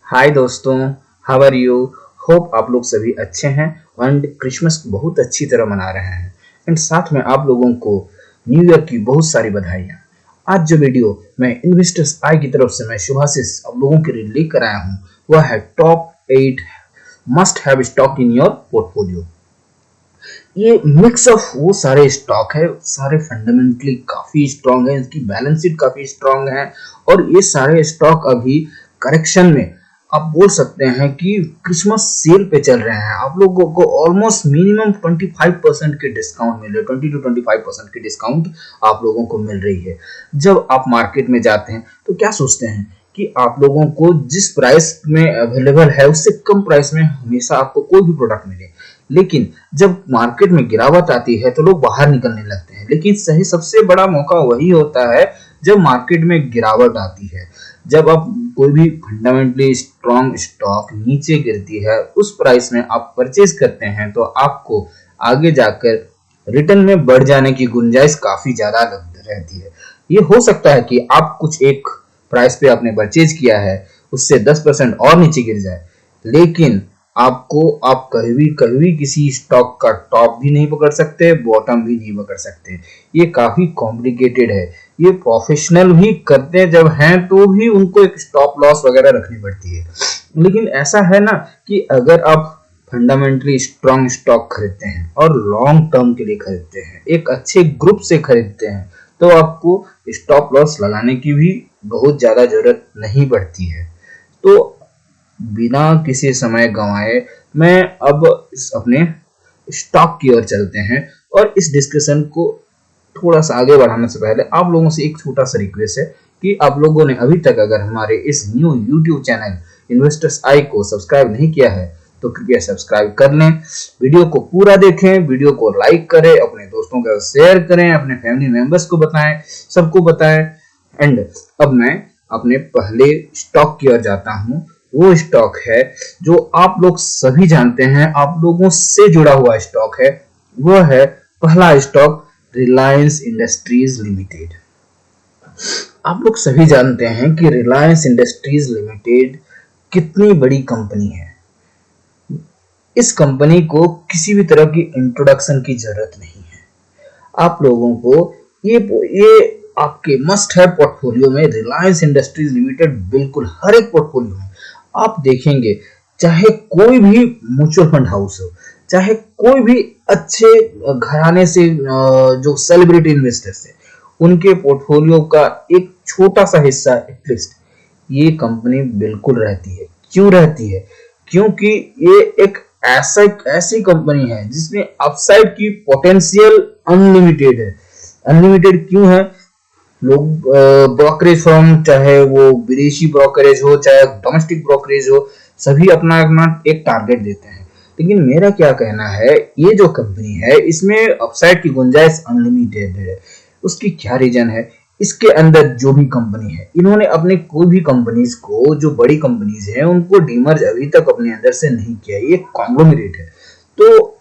हाय दोस्तों, how are you? Hope आप लोग सभी अच्छे हैं एंड क्रिसमस बहुत अच्छी तरह मना रहे हैं एंड साथ में आप लोगों को न्यू ईयर की बहुत सारी बधाइयाँ। आज जो वीडियो मैं इन्वेस्टर्स आई की तरफ से मैं शुभाशीष आप लोगों के लिए लेकर आया हूँ वह है top 8 must have stock in your portfolio. ये मिक्स ऑफ वो सारे स्टॉक है, सारे फंडामेंटली काफी स्ट्रांग है, इसकी बैलेंस शीट काफी स्ट्रांग है और ये सारे स्टॉक अभी करेक्शन में आप बोल सकते हैं कि क्रिसमस सेल पे चल रहे हैं। आप लोगों को ऑलमोस्ट मिनिमम 25% के डिस्काउंट मिल रहे हैं, 20 to 25% की डिस्काउंट आप लोगों को मिल रही है। जब आप मार्केट में जाते हैं तो क्या सोचते हैं कि आप लोगों को जिस प्राइस में अवेलेबल है उससे कम प्राइस में हमेशा आपको कोई भी प्रोडक्ट मिले, लेकिन जब मार्केट में गिरावट आती है तो लोग बाहर निकलने लगते हैं। लेकिन सही सबसे बड़ा मौका वही होता है जब मार्केट में गिरावट आती है, जब आप कोई भी फंडामेंटली स्ट्रॉन्ग स्टॉक नीचे गिरती है उस प्राइस में आप परचेज करते हैं तो आपको आगे जाकर रिटर्न में बढ़ जाने की गुंजाइश काफी ज्यादा रहती है। ये हो सकता है कि आप कुछ एक प्राइस पे आपने परचेज किया है उससे 10% और नीचे गिर जाए, लेकिन आप कभी भी किसी स्टॉक का टॉप भी नहीं पकड़ सकते, बॉटम भी नहीं पकड़ सकते। ये काफी कॉम्प्लिकेटेड है। ये प्रोफेशनल भी करते हैं जब हैं तो भी उनको एक स्टॉप लॉस वगैरह रखनी पड़ती है। लेकिन ऐसा है ना कि अगर आप फंडामेंटली स्ट्रॉन्ग स्टॉक खरीदते हैं और लॉन्ग टर्म के लिए खरीदते हैं, एक अच्छे ग्रुप से खरीदते हैं, तो आपको स्टॉप लॉस लगाने की भी बहुत ज्यादा जरूरत नहीं पड़ती है। तो बिना किसी समय गंवाए मैं अब अपने स्टॉक की ओर चलते हैं और इस डिस्कशन को थोड़ा सा आगे बढ़ाने से पहले आप लोगों से एक छोटा सा रिक्वेस्ट है कि आप लोगों ने अभी तक अगर हमारे इस न्यू यूट्यूब चैनल इन्वेस्टर्स आई को सब्सक्राइब नहीं किया है तो कृपया सब्सक्राइब कर लें। वीडियो को पूरा देखें, वीडियो को लाइक करें, अपने दोस्तों के साथ शेयर करें, अपने फैमिली मेंबर्स को बताएं, सबको बताएं। एंड अब मैं अपने पहले स्टॉक की ओर जाता हूं। वो स्टॉक है जो आप लोग सभी जानते हैं, आप लोगों से जुड़ा हुआ स्टॉक है। वो है पहला स्टॉक रिलायंस इंडस्ट्रीज लिमिटेड। आप लोग सभी जानते हैं कि रिलायंस इंडस्ट्रीज लिमिटेड कितनी बड़ी कंपनी है। इस कंपनी को किसी भी तरह की इंट्रोडक्शन की जरूरत नहीं है। आप लोगों को ये आपके मस्ट है पोर्टफोलियो में रिलायंस इंडस्ट्रीज लिमिटेड बिल्कुल हर एक पोर्टफोलियो में आप देखेंगे, चाहे कोई भी म्यूचुअल फंड हाउस हो, चाहे कोई भी अच्छे घराने से जो सेलिब्रिटी इन्वेस्टर्स है, उनके पोर्टफोलियो का एक छोटा सा हिस्सा एटलीस्ट ये कंपनी बिल्कुल रहती है। क्यों रहती है? क्योंकि ये एक ऐसी कंपनी है जिसमें अपसाइड की पोटेंशियल अनलिमिटेड है। अनलिमिटेड क्यों है? लोग ब्रोकरेज फर्म, चाहे वो विदेशी ब्रोकरेज हो चाहे डोमेस्टिक ब्रोकरेज हो, सभी अपना अपना एक टारगेट देते हैं। लेकिन मेरा क्या कहना है, ये जो कंपनी है इसमें अपसाइड की गुंजाइश अनलिमिटेड है। उसकी क्या रीजन है? इसके अंदर जो भी कंपनी है, इन्होंने अपने कोई भी कंपनीज को, जो बड़ी कंपनीज हैं, उनको डीमर्ज अभी तक अपने अंदर से नहीं किया। ये कॉन्ग्लोमरेट है। तो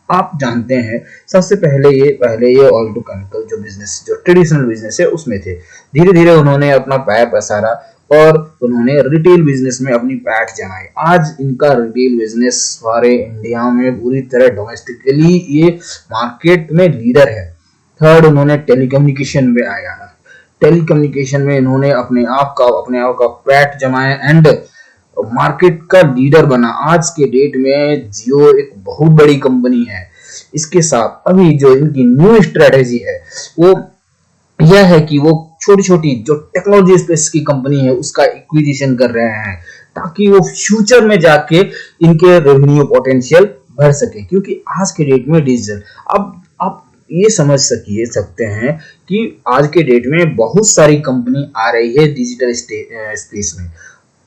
आप जानते हैं सबसे पहले ये ऑल्टो केमिकल जो बिजनेस, जो ट्रेडिशनल बिजनेस है, उसमें थे। धीरे धीरे उन्होंने अपना पैर पसारा और उन्होंने रिटेल बिजनेस में अपनी पैठ जमाई। आज इनका रिटेल बिजनेस सारे इंडिया में पूरी तरह डोमेस्टिकली ये मार्केट में लीडर है। थर्ड, उन्होंने टेलीकम्युनिकेशन में आया। टेलीकम्युनिकेशन में इन्होंने अपने आप का पैठ जमाया एंड मार्केट का लीडर बना। आज के डेट में जियो एक बहुत बड़ी कंपनी है। इसके साथ अभी जो इनकी न्यू स्ट्रेटेजी है वो यह है कि वो छोटी छोटी जो टेक्नोलॉजी स्पेस की कंपनी है उसका एक्विजिशन कर रहे हैं, ताकि वो फ्यूचर में जाके इनके रेवेन्यू पोटेंशियल बढ़ सके। क्योंकि आज के डेट में डिजिटल, अब आप ये समझ सकते हैं कि आज के डेट में बहुत सारी कंपनी आ रही है डिजिटल स्पेस में,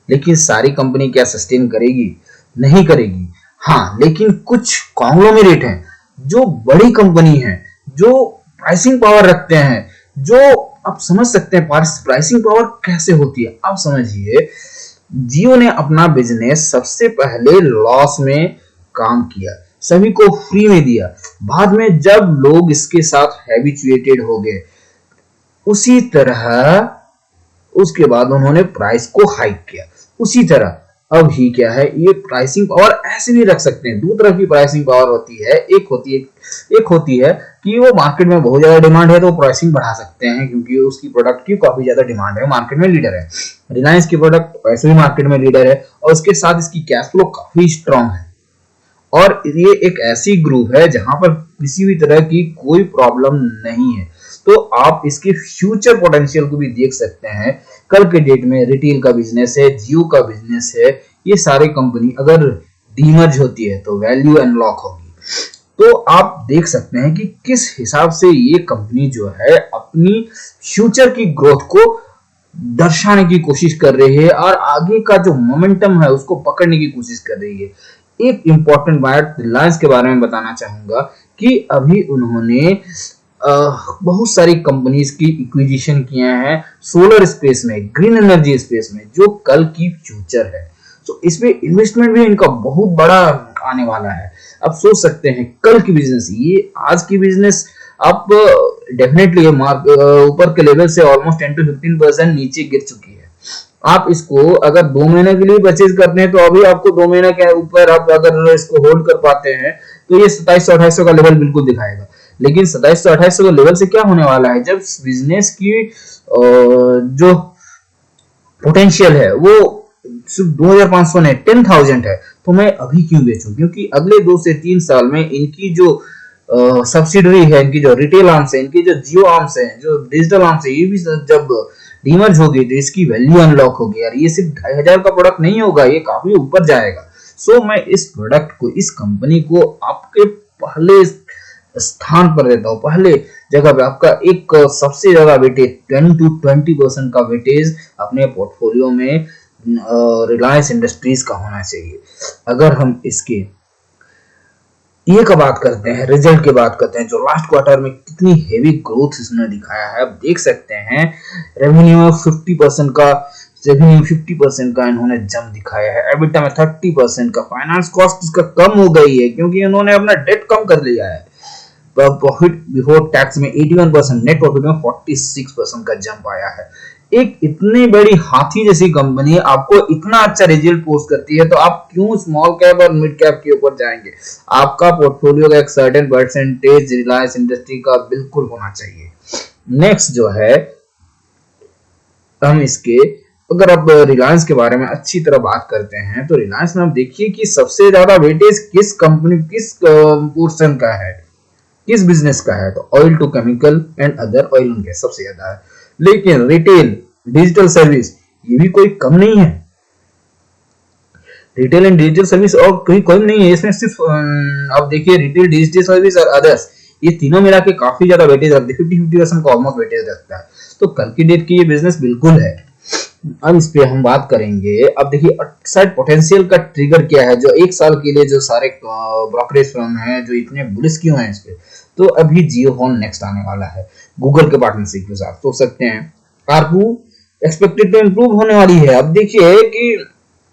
लेकिन सारी कंपनी क्या सस्टेन करेगी? नहीं करेगी। हाँ, लेकिन कुछ कॉन्ग्लोमरेट हैं जो बड़ी कंपनी है, जो प्राइसिंग पावर रखते हैं, जो आप समझ सकते हैं प्राइसिंग पावर कैसे होती है। आप समझिए, जियो ने अपना बिजनेस सबसे पहले लॉस में काम किया, सभी को फ्री में दिया। बाद में जब लोग इसके साथ हैबिचुएटेड हो गए, उसी तरह उसके बाद उन्होंने प्राइस को हाइक किया। उसी तरह अभी क्या है, ये प्राइसिंग पावर ऐसे भी रख सकते हैं। दो तरह की प्राइसिंग पावर होती है। एक होती है कि वो मार्केट में बहुत ज्यादा डिमांड है तो प्राइसिंग बढ़ा सकते हैं, क्योंकि उसकी प्रोडक्ट की काफी ज्यादा डिमांड है, मार्केट में लीडर है। रिलायंस की प्रोडक्ट वैसे भी मार्केट में लीडर है और उसके साथ इसकी कैश फ्लो काफी स्ट्रांग है। और ये एक ऐसी ग्रुप है जहां पर किसी भी तरह की कोई प्रॉब्लम नहीं है। तो आप इसके फ्यूचर पोटेंशियल को भी देख सकते हैं। कल के डेट में रिटेल का बिजनेस है, जियो का बिजनेस है, ये सारी कंपनी अगर डीमर्ज होती है तो वैल्यू अनलॉक होगी। तो आप देख सकते हैं कि किस हिसाब से ये कंपनी जो है अपनी फ्यूचर की ग्रोथ को दर्शाने की कोशिश कर रही है और आगे का जो मोमेंटम है उसको पकड़ने की कोशिश कर रही है। एक इंपॉर्टेंट बात रिलायंस के बारे में बताना चाहूंगा कि अभी उन्होंने बहुत सारी कंपनीज की इक्विजिशन किए हैं सोलर स्पेस में, ग्रीन एनर्जी स्पेस में, जो कल की फ्यूचर है। तो इसमें इन्वेस्टमेंट भी इनका बहुत बड़ा आने वाला है। अब सोच सकते हैं कल की बिजनेस, ये आज की बिजनेस आप डेफिनेटली ऊपर के लेवल से ऑलमोस्ट 10 to 15% नीचे गिर चुकी है। आप इसको अगर 2 महीने के लिए परचेज करते हैं तो अभी आपको 2 महीने के ऊपर आप अगर इसको होल्ड कर पाते हैं तो ये 2700-2800 का लेवल बिल्कुल दिखाएगा। लेकिन 2700-2800 का लेवल से क्या होने वाला है, जब बिजनेस की जो पोटेंशियल है वो सिर्फ 2500 नहीं 10,000 है, तो मैं अभी क्यों बेचूं? क्योंकि अगले 2 से 3 साल में इनकी जो सब्सिडरी है, इनकी जो रिटेल आर्म्स है, इनकी जो जियो आर्म्स है, जो डिजिटल आर्म्स है, ये भी जब डीमर्ज होगी तो इसकी वैल्यू अनलॉक होगी यार। ये सिर्फ 2500 का प्रोडक्ट नहीं होगा, ये काफी ऊपर जाएगा। सो मैं इस प्रोडक्ट को, इस कंपनी को आपके पहले स्थान पर देता हूँ, पहले जगह पे आपका एक सबसे ज्यादा वेटेज 10 to 20% का वेटेज अपने पोर्टफोलियो में रिलायंस इंडस्ट्रीज का होना चाहिए। अगर हम इसके ये का बात करते हैं, रिजल्ट की बात करते हैं, जो लास्ट क्वार्टर में कितनी हेवी ग्रोथ इसने दिखाया है, आप देख सकते हैं। रेवेन्यू में 50% का इन्होंने जंप दिखाया है। एबिटा में 30% का, फाइनेंस कॉस्ट इसका कम हो गई है क्योंकि इन्होंने अपना डेट कम कर लिया है। प्रॉफिट बिफोर टैक्स में 81%, नेट प्रॉफिट में 46% का जंप आया है। एक इतनी बड़ी हाथी जैसी कंपनी आपको इतना अच्छा रिजल्ट पोस्ट करती है तो आप क्यों स्मॉल कैप और मिड कैप के ऊपर जाएंगे? आपका पोर्टफोलियो का एक सर्टेन परसेंटेज रिलायंस इंडस्ट्री का बिल्कुल होना चाहिए। नेक्स्ट जो है, हम इसके अगर अब रिलायंस के बारे में अच्छी तरह बात करते हैं तो रिलायंस में आप देखिए कि सबसे ज्यादा वेटेज किस कंपनी, किस पोर्शन का है, किस बिजनेस का है, तो oil to chemical and other oil and gas सबसे ज्यादा है। लेकिन रिटेल, डिजिटल सर्विस ये भी कोई कम नहीं है। रिटेल एंड डिजिटल सर्विस और कोई कम नहीं है इसमें। सिर्फ आप देखिए रिटेल, डिजिटल सर्विस और अदर्स, ये तीनों मिला के काफी ज्यादा वेटेज रखते हैं, 50-50% का ऑलमोस्ट वेटेज रखता है। तो कल की डेट की ये बिजनेस बिल्कुल है। अब इस पे हम बात करेंगे। अब देखिए अपसाइड पोटेंशियल का ट्रिगर क्या है, जो एक साल के लिए जो सारे ब्रोकरेज फर्म हैं जो इतने बुलिश क्यों हैं इस पे, तो अभी जियो फोन नेक्स्ट आने वाला है गूगल के पार्टनरशिप के साथ। सोच सकते हैं आरपू एक्सपेक्टेड टू इंप्रूव होने वाली है। अब देखिए कि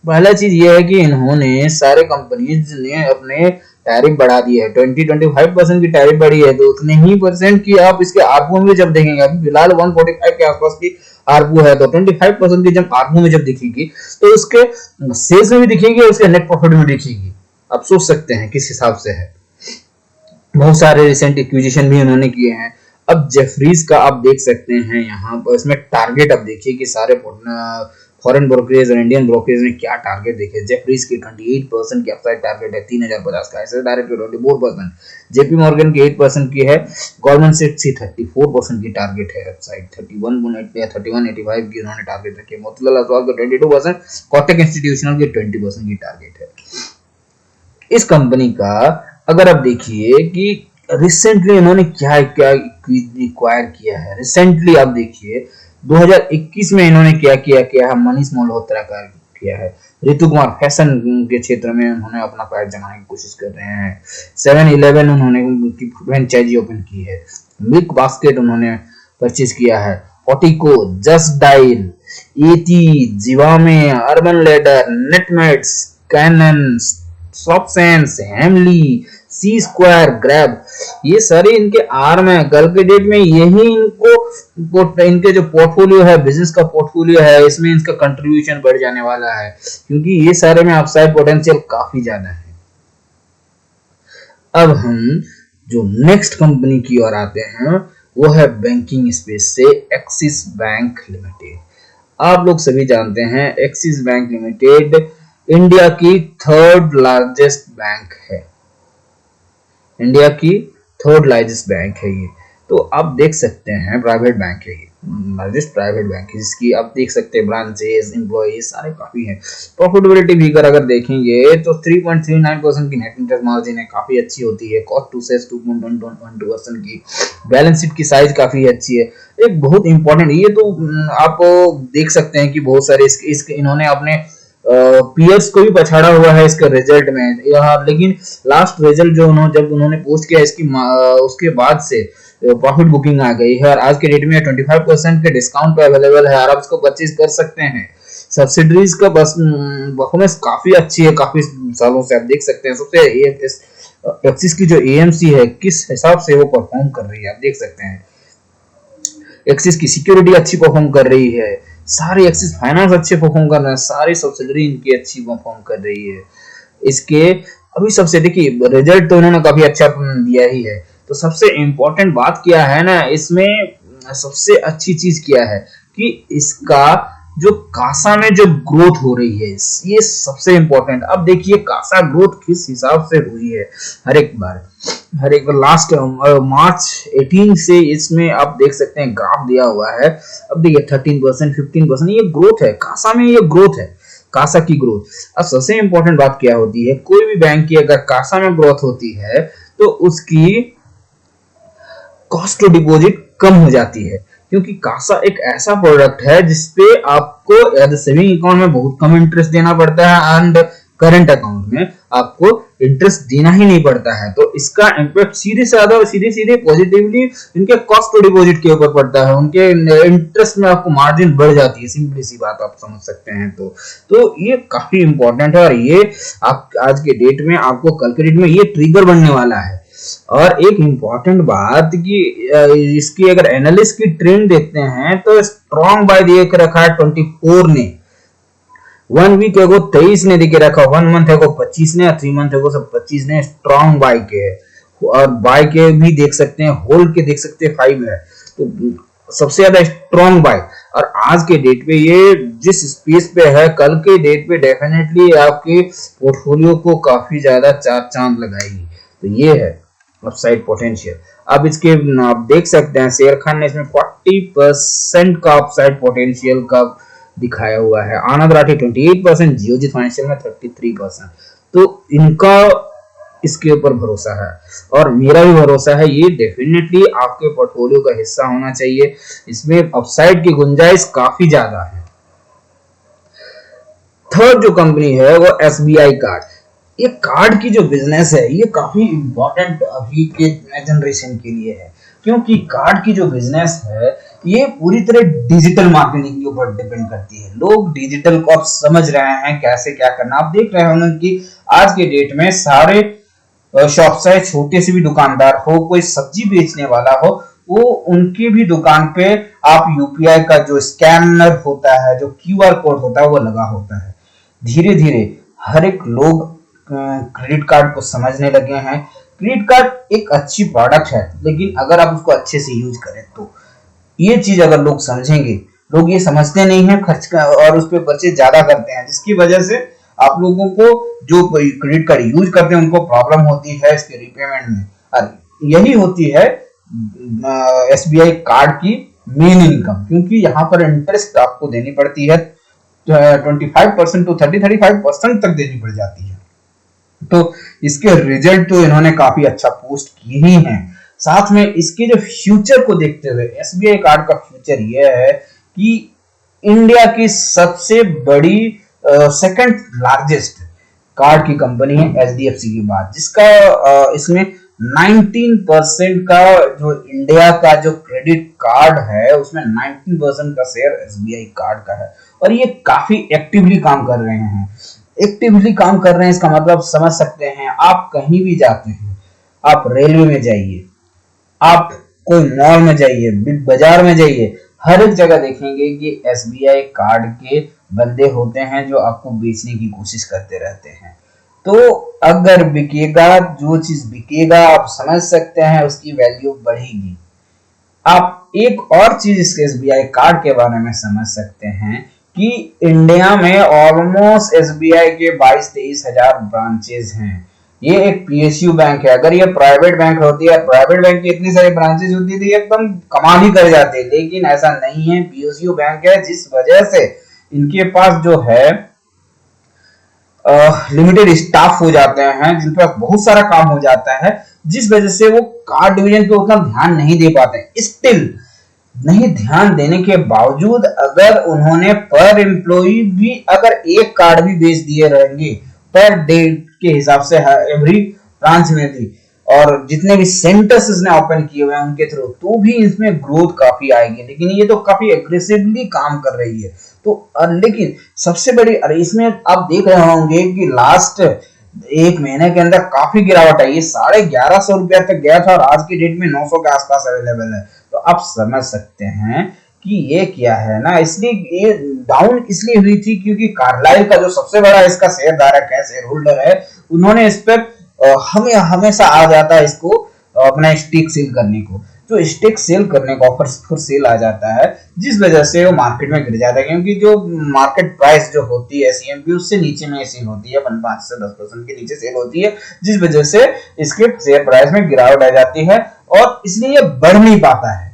पहला चीज ये है कि इन्होंने सारे कंपनीज ने अपने टैरिफ बढ़ा दिए है, 20-25% की टैरिफ बढ़ी है, तो उतने ही परसेंट की आप इसके आरपू में जब देखेंगे, अभी फिलहाल 145 के आसपास की आरपू है, तो 25% की जब आरपू में जब दिखेगी तो उसके सेल्स में भी दिखेगी और उसके नेट प्रॉफिट में दिखेगी। आप सोच सकते हैं किस हिसाब से है। बहुत सारे रिसेंट एक्विजिशन भी उन्होंने किए हैं। अब जेफरीज का आप देख सकते हैं यहाँ पर, इसमें टारगेट आप देखिए कि सारे फॉरेन ब्रोकरेज और इंडियन ब्रोकरेज ने क्या टारगेट देखे। जेफरीज की 28% की अपसाइड टारगेट है 3050 का, ऐसे डायरेक्ट 24%, जेपी मॉर्गन की 8% की है, गवर्नमेंट सेक्टर की 34% की टारगेट है अपसाइड, 3185 की उन्होंने टारगेट रखी है, मोतीलाल ओसवाल की 22%, कोटक इंस्टीट्यूशनल की 20% की टारगेट है। इस कंपनी का अगर आप देखिए कि रिसेंटली इन्होंने क्या क्या एक्वायर किया है, रिसेंटली आप देखिए 2021 में इन्होंने क्या किया है, मनीष मल्होत्रा का किया है, ऋतु कुमार फैशन के क्षेत्र में उन्होंने अपना पैर जमाने की कोशिश कर रहे हैं, 7-Eleven उन्होंने फ्रेंचाइजी ओपन की है, मिल्क बास्केट उन्होंने परचेज किया है, ऑटिको, Just Dial, AT, Zivame, Urban Ladder, Netmeds, Canon, Softsense, Hamleys, C Square, Grab, ये सारे इनके आर्म है। कल के डेट में यही इनको इनके जो पोर्टफोलियो है, बिजनेस का पोर्टफोलियो है, इसमें इनका कंट्रीब्यूशन बढ़ जाने वाला है, क्योंकि ये सारे में अपसाइड पोटेंशियल काफी ज्यादा है। अब हम जो नेक्स्ट कंपनी की ओर आते हैं वो है बैंकिंग स्पेस से एक्सिस बैंक लिमिटेड। आप लोग सभी जानते हैं एक्सिस बैंक लिमिटेड इंडिया की थर्ड लार्जेस्ट बैंक है। इंडिया की थर्ड लार्जेस्ट बैंक है ये। तो आप देख सकते हैं प्राइवेट बैंक है ये, लार्जेस्ट प्राइवेट बैंक है, जिसकी आप देख सकते हैं ब्रांचेस, एम्प्लॉइज सारे काफी हैं। प्रॉफिटेबिलिटी फिगर अगर देखेंगे तो 3.39% की नेट इंटरेस्ट मार्जिन है, काफी अच्छी होती है। कॉस्ट टू सेल्स 2.12% की। बैलेंस शीट की साइज काफी अच्छी है। एक बहुत इंपॉर्टेंट, ये तो आप देख सकते हैं कि बहुत सारे इसके इन्होंने अपने पीएस को भी पछाड़ा हुआ है इसके रिजल्ट में यहाँ, लेकिन लास्ट रिजल्ट जो जब उन्होंने पोस्ट किया इसकी उसके बाद से प्रॉफिट बुकिंग आ गई है और आज के डेट में 25% के डिस्काउंट पे अवेलेबल है और आप इसको परचेज कर सकते हैं। सब्सिडरीज का बस परफॉर्मेंस काफी अच्छी है, काफी सालों से आप देख सकते हैं। सबसे एक्सिस की जो एएमसी है किस हिसाब से वो परफॉर्म कर रही है आप देख सकते हैं। एक्सिस की सिक्योरिटी अच्छी परफॉर्म कर रही है, सारी एक्सिस फाइनेंस अच्छे परफॉर्म कर रहे हैं, सारी सब्सिडरी इनकी अच्छी परफॉर्म कर रही है। इसके अभी सबसे देखिए रिजल्ट तो इन्होंने काफी अच्छा दिया ही है। तो सबसे इंपॉर्टेंट बात क्या है ना, इसमें सबसे अच्छी चीज क्या है कि इसका जो कासा में जो ग्रोथ हो रही है ये सबसे इंपॉर्टेंट। अब देखिए कासा ग्रोथ किस हिसाब से हुई है हर एक बार लास्ट मार्च 18 से इसमें आप देख सकते हैं ग्राफ दिया हुआ है। अब देखिए 13%, 15% ये ग्रोथ है, कासा में ये ग्रोथ है, कासा की ग्रोथ। अब सबसे इंपॉर्टेंट बात क्या होती है, कोई भी बैंक की अगर कासा में ग्रोथ होती है तो उसकी कॉस्ट टू डिपॉजिट कम हो जाती है, क्योंकि कासा एक ऐसा प्रोडक्ट है जिसपे आपको सेविंग अकाउंट में बहुत कम इंटरेस्ट देना पड़ता है एंड करंट अकाउंट में आपको इंटरेस्ट देना ही नहीं पड़ता है। तो इसका इम्पैक्ट सीधे पॉजिटिवली इनके कॉस्ट टू डिपॉजिट के ऊपर पड़ता है, उनके इंटरेस्ट में आपको मार्जिन बढ़ जाती है। सिंपली सी बात आप समझ सकते हैं। तो ये काफी इंपॉर्टेंट है और ये आप आज के डेट में आपको कल के डेट में ये ट्रिगर बनने वाला है। और एक इंपॉर्टेंट बात कि इसकी अगर एनालिस्ट की ट्रेंड देखते हैं तो स्ट्रॉन्ग बाय देख रखा है 24 ने, 1 वीक एगो 23 ने देके रखा, 1 मंथ एगो 25 ने, 3 मंथ एगो सब 25 ने स्ट्रॉन्ग बाय के है। और बाय के भी देख सकते हैं, होल्ड के देख सकते हैं 5 है। तो सबसे ज्यादा स्ट्रॉन्ग बाय। और आज के डेट पे ये जिस स्पेस पे है कल के डेट पे डेफिनेटली आपके पोर्टफोलियो को काफी ज्यादा चार चांद लगाएगी। तो ये है अपसाइड पोटेंशियल। अब इसके आप देख सकते हैं शेर खान ने इसमें 40% का अपसाइड पोटेंशियल का दिखाया हुआ है, आनंद राठी 28%, जियोजीत फाइनेंशियल में 33%। तो इनका इसके ऊपर भरोसा है और मेरा भी भरोसा है, ये डेफिनेटली आपके पोर्टफोलियो का हिस्सा होना चाहिए। इसमें अपसाइड की गुंजाइश काफी ज्यादा है। थर्ड जो कंपनी है वो एसबीआई कार्ड। ये कार्ड की जो बिजनेस है ये काफी इंपॉर्टेंट अभी के जनरेशन के लिए है, क्योंकि कार्ड की जो बिजनेस है ये पूरी तरह डिजिटल मार्केटिंग के ऊपर डिपेंड करती है। लोग डिजिटल को अब समझ रहे हैं कैसे क्या करना। आप देख रहे होंगे कि आज के डेट में सारे शॉप से छोटे से भी दुकानदार हो, कोई सब्जी बेचने वाला हो, वो उनकी भी दुकान पे आप यूपीआई का जो स्कैनर होता है, जो क्यूआर कोड होता है वो लगा होता है। धीरे धीरे हर एक लोग क्रेडिट कार्ड को समझने लगे हैं। क्रेडिट कार्ड एक अच्छी प्रोडक्ट है, लेकिन अगर आप उसको अच्छे से यूज करें तो ये चीज अगर लोग समझेंगे, लोग ये समझते नहीं है खर्च का और उस पर परचेज ज्यादा करते हैं, जिसकी वजह से आप लोगों को जो क्रेडिट कार्ड यूज करते हैं उनको प्रॉब्लम होती है इसके रिपेमेंट में। और यही होती है एसबीआई कार्ड की मेन इनकम, क्योंकि यहाँ पर इंटरेस्ट आपको देनी पड़ती है 25% टू 35% तक देनी पड़ जाती है। तो इसके रिजल्ट तो इन्होंने काफी अच्छा पोस्ट किए ही हैं। साथ में इसके जो फ्यूचर को देखते हुए एसबीआई कार्ड का फ्यूचर यह है कि इंडिया की सबसे बड़ी सेकंड लार्जेस्ट कार्ड की कंपनी है एचडीएफसी के बाद, जिसका इसमें 19% का जो इंडिया का जो क्रेडिट कार्ड है उसमें 19% का शेयर एसबीआई कार्ड का है। और ये काफी एक्टिवली काम कर रहे हैं। इसका मतलब समझ सकते हैं, आप कहीं भी जाते हैं आप रेलवे में जाइए, आप कोई मॉल में जाइए, बिग बाजार में जाइए, हर एक जगह देखेंगे कि एसबीआई कार्ड के बंदे होते हैं जो आपको बेचने की कोशिश करते रहते हैं। तो अगर बिकेगा, जो चीज बिकेगा आप समझ सकते हैं उसकी वैल्यू बढ़ेगी। आप एक और चीज इस एसबीआई कार्ड के बारे में समझ सकते हैं कि इंडिया में ऑलमोस्ट एसबीआई के 22-23 हजार ब्रांचेज हैं। ये एक पीएसयू बैंक है। अगर ये प्राइवेट बैंक होती है, प्राइवेट बैंक की इतनी सारी ब्रांचेज होती थी, एकदम कमाल ही कर जाते, लेकिन ऐसा नहीं है। पीएसयू बैंक है, जिस वजह से इनके पास जो है लिमिटेड स्टाफ हो जाते हैं, जिन पर बहुत सारा काम हो जाता है, जिस वजह से वो कार्ड डिवीजन पे उतना ध्यान नहीं दे पाते। स्टिल नहीं ध्यान देने के बावजूद अगर उन्होंने पर एम्प्लॉई भी अगर एक कार्ड भी बेच दिए रहेंगे पर डे के हिसाब से एवरी ब्रांच में भी, और जितने भी सेंटर्स इसने ओपन किए हुए हैं उनके थ्रू, तो भी इसमें ग्रोथ काफी आएगी। लेकिन ये तो काफी एग्रेसिवली काम कर रही है। तो लेकिन सबसे बड़ी, अरे इसमें आप देख रहे होंगे कि लास्ट एक महीने के अंदर काफी गिरावट आई है। 1150 रुपया तक गया था और आज की डेट में 900 के आसपास अवेलेबल है। तो आप समझ सकते हैं कि ये क्या है ना। इसलिए ये डाउन इसलिए हुई थी क्योंकि कार्लाइल का जो सबसे बड़ा इसका शेयरधारक है, शेयर होल्डर है, उन्होंने इस पर हमेशा आ जाता है इसको अपना स्टेक सेल करने को। जो स्टेक सेल करने का ऑफर फॉर सेल आ जाता है, जिस वजह से वो मार्केट में गिर जाता है, क्योंकि जो मार्केट प्राइस जो होती है सीएमपी उससे नीचे में सेल होती है, 5 से 10% के नीचे सेल होती है, जिस वजह से इसके शेयर प्राइस में गिरावट आ जाती है और इसलिए ये बढ़ नहीं पाता है।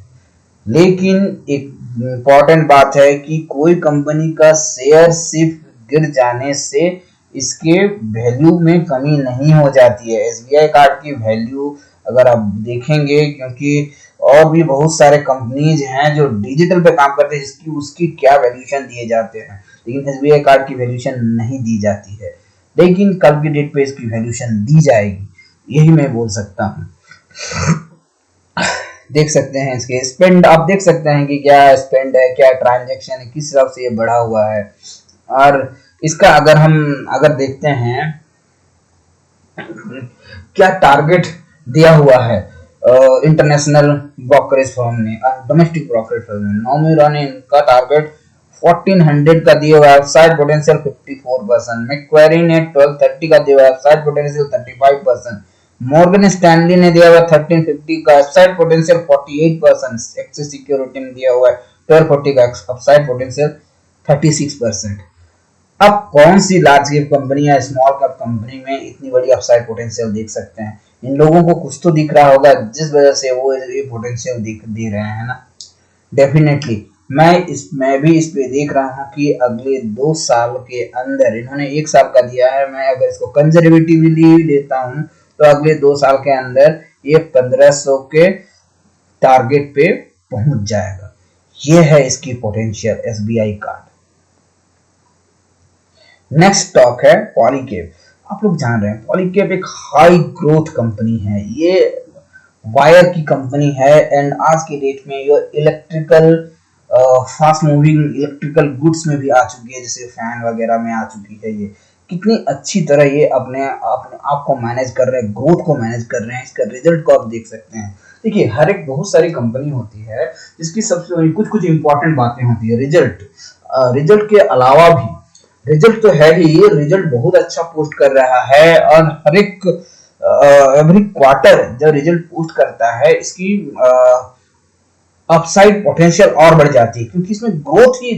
लेकिन एक इम्पॉर्टेंट बात है कि कोई कंपनी का शेयर सिर्फ गिर जाने से इसके वैल्यू में कमी नहीं हो जाती है। एसबीआई कार्ड की वैल्यू अगर आप देखेंगे, क्योंकि और भी बहुत सारे कंपनीज हैं जो डिजिटल पे काम करते हैं जिसकी उसकी क्या वैल्यूएशन दिए जाते हैं, लेकिन एसबीआई कार्ड की वैल्यूएशन नहीं दी जाती है। लेकिन कल की डेट पे इसकी वैल्यूएशन दी जाएगी, यही मैं बोल सकता हूँ। देख सकते हैं इसके स्पेंड, आप देख सकते हैं कि क्या स्पेंड है, क्या ट्रांजैक्शन है, किस हिसाब से ये बढ़ा हुआ है। और इसका अगर देखते हैं क्या टारगेट दिया हुआ है इंटरनेशनल ब्रोकरेज फर्म ने, डोमेस्टिक ब्रोकरेज फर्म ने, नोमुरा ने इनका टारगेट 1400 का दिया हुआ है, अपसाइड पोटेंशियल 54%, मैक्वेरी ने 1230 का दिया हुआ है, अपसाइड पोटेंशियल 35%, मॉर्गन स्टैनली ने दिया हुआ 1350 का, अपसाइड पोटेंशियल 48%, एक्सिस सिक्योरिटी ने दिया हुआ है 1240 का, अपसाइड पोटेंशियल 36%। अब कौन सी लार्ज कैप कंपनी या स्मॉल कैप कंपनी में इतनी बड़ी अपसाइड पोटेंशियल देख सकते हैं? इन लोगों को कुछ तो दिख रहा होगा, जिस वजह से वो ये पोटेंशियल दे रहे हैं ना। डेफिनेटली मैं भी इस पे देख रहा हूँ कि अगले 2 साल के अंदर, इन्होंने 1 साल का दिया है, मैं अगर इसको कंजर्वेटिवली लेता हूँ तो अगले 2 साल के अंदर ये 1500 के टारगेट पे पहुंच जाएगा। ये है इसकी potential SBI card. Next stock है पॉलीकेब। आप लोग जान रहे हैं पॉलीकेब एक हाई ग्रोथ कंपनी है। ये वायर की कंपनी है एंड आज के डेट में ये electrical fast moving electrical goods में भी आ चुकी है, जैसे फैन वगैरह में आ चुकी है। ये कितनी अच्छी तरह ये अपने आप को मैनेज कर रहे हैं, ग्रोथ को मैनेज कर रहे हैं। इसका रिजल्ट को आप देख सकते हैं। देखिए हर एक बहुत सारी कंपनी होती है जिसकी सबसे कुछ इंपॉर्टेंट बातें होती है। रिजल्ट के अलावा भी, रिजल्ट तो है ही, ये रिजल्ट बहुत अच्छा पोस्ट कर रहा है और हर एक एवरी क्वार्टर जब रिजल्ट पोस्ट करता है इसकी अपसाइड पोटेंशियल और बढ़ जाती है, क्योंकि इसमें ग्रोथ ही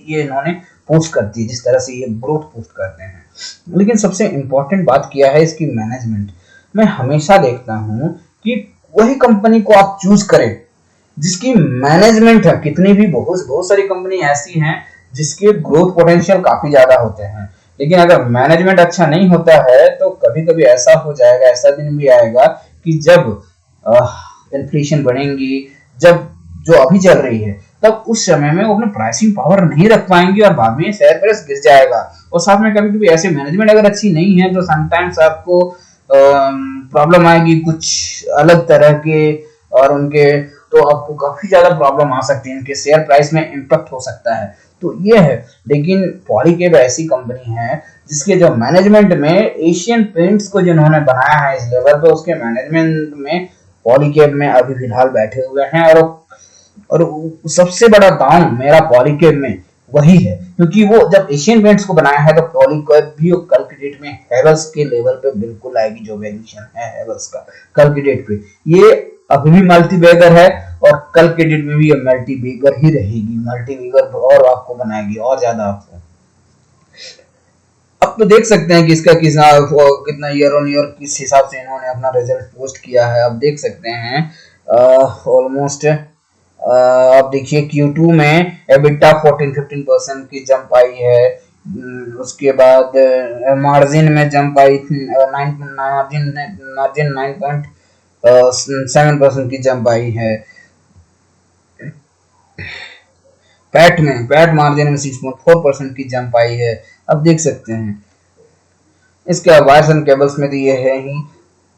ये इन्होंने पोस्ट करती है, जिस तरह से ये ग्रोथ पोस्ट करते हैं। लेकिन सबसे इंपॉर्टेंट बात किया है इसकी मैनेजमेंट। मैं हमेशा देखता हूं कि वही कंपनी को आप चूज करें जिसकी मैनेजमेंट है। कितनी भी बहुत सारी कंपनी ऐसी हैं जिसके ग्रोथ पोटेंशियल काफी ज्यादा होते हैं, लेकिन अगर मैनेजमेंट अच्छा नहीं होता है तो कभी कभी ऐसा हो जाएगा, ऐसा दिन भी आएगा कि जब इन्फ्लेशन बढ़ेंगी, जब जो अभी चल रही है, तब उस समय में वो अपने प्राइसिंग पावर नहीं रख पाएंगे और बाद में शेयर प्राइस गिर जाएगा। और साथ में कभी कभी ऐसे मैनेजमेंट अगर अच्छी नहीं है तो समटाइम्स आपको प्रॉब्लम आएगी कुछ अलग तरह के, और उनके तो आपको काफी ज्यादा प्रॉब्लम आ सकती है, इनके शेयर प्राइस में इम्पैक्ट हो सकता है। तो ये है। लेकिन पॉलीकैब ऐसी कंपनी है जिसके जो मैनेजमेंट में एशियन पेंट्स को जिन्होंने बनाया है इस लेवल पे, उसके मैनेजमेंट में पॉलीकैब में अभी फिलहाल बैठे हुए हैं। और सबसे बड़ा दांव मेरा पॉलीकैब में वही है, क्योंकि वो जब एशियन पेंट्स को बनाया है तो पॉलीकैब भी कल की डेट में हेवल्स के लेवल पे बिल्कुल आएगी। जो वैल्यूएशन है हेवल्स का कल की डेट पे, ये अभी भी मल्टी बैगर है और कल के डेट में भी ये मल्टी बैगर ही रहेगी। मल्टी बैगर और आपको बनाएगी और ज्यादा आपको। अब तो देख सकते हैं कि इसका कितना ईयर ऑन ईयर किस हिसाब से इन्होंने अपना रिजल्ट पोस्ट किया है। अब देख सकते हैं ऑलमोस्ट आप देखिए Q2 में EBITDA 14-15% की जंप आई है। उसके बाद मार्जिन में जंप आई, मार्जिन 9.7% की जंप आई है। पैट मार्जिन में 6.4% की जंप आई है। अब देख सकते हैं इसके वायर्स एंड केबल्स में तो ये है ही।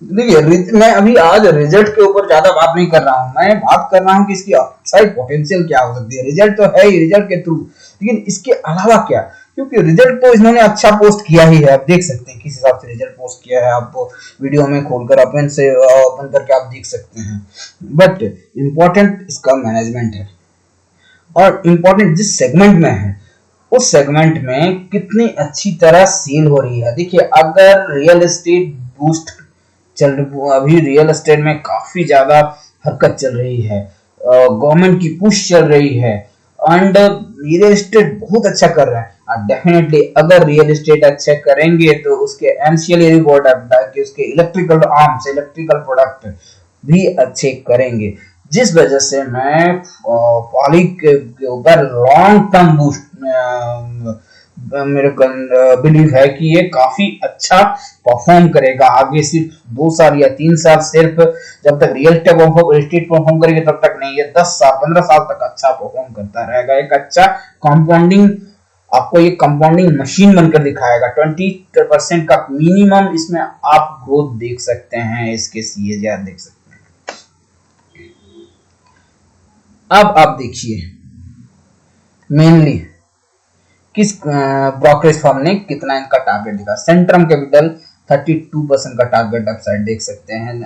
देखिए मैं अभी आज रिजल्ट के ऊपर ज्यादा बात नहीं कर रहा हूँ, मैं बात कर रहा हूँ कि इसकी अपसाइड पोटेंशियल क्या हो सकती है। रिजल्ट तो है ही, रिजल्ट के थ्रू, लेकिन इसके अलावा क्या, क्योंकि रिजल्ट तो इन्होंने अच्छा पोस्ट किया ही है। आप देख सकते हैं किस हिसाब से रिजल्ट पोस्ट किया है, आप वीडियो में खोलकर ओपन करके आप देख सकते हैं। बट इम्पोर्टेंट इसका मैनेजमेंट है और इम्पोर्टेंट जिस सेगमेंट में है उस सेगमेंट में कितनी अच्छी तरह सेल हो रही है। देखिए अगर रियल एस्टेट बूस्ट अभी रियल एस्टेट में काफी ज्यादा हरकत चल रही है, गवर्नमेंट की पुश चल रही है एंड रियल एस्टेट बहुत अच्छा कर रहा है। डेफिनेटली अगर रियल एस्टेट अच्छा करेंगे तो उसके एंसियलरी प्रोडक्ट, उसके इलेक्ट्रिकल आर्म्स, इलेक्ट्रिकल प्रोडक्ट भी अच्छे करेंगे, जिस वजह से मैं पॉली के ऊपर लॉन्ग टर्म बूस्ट मेरे बिलीव है कि ये काफी अच्छा परफॉर्म करेगा आगे। सिर्फ 2 साल या 3 साल सिर्फ जब तक रियल एस्टेट परफॉर्म करेंगे तब तक नहीं, ये 10 साल 15 साल तक अच्छा परफॉर्म करता रहेगा। एक अच्छा कंपाउंडिंग, आपको ये कंपाउंडिंग मशीन बनकर दिखाएगा। 20% का मिनिमम इसमें आप ग्रोथ देख सकते हैं, इसके CAGR देख सकते हैं। अब आप देखिए मेनली किस ब्रोकरेज फर्म ने कितना इनका टारगेट दिखा। सेंट्रम कैपिटल 32% का टारगेट अपसाइड देख सकते हैं,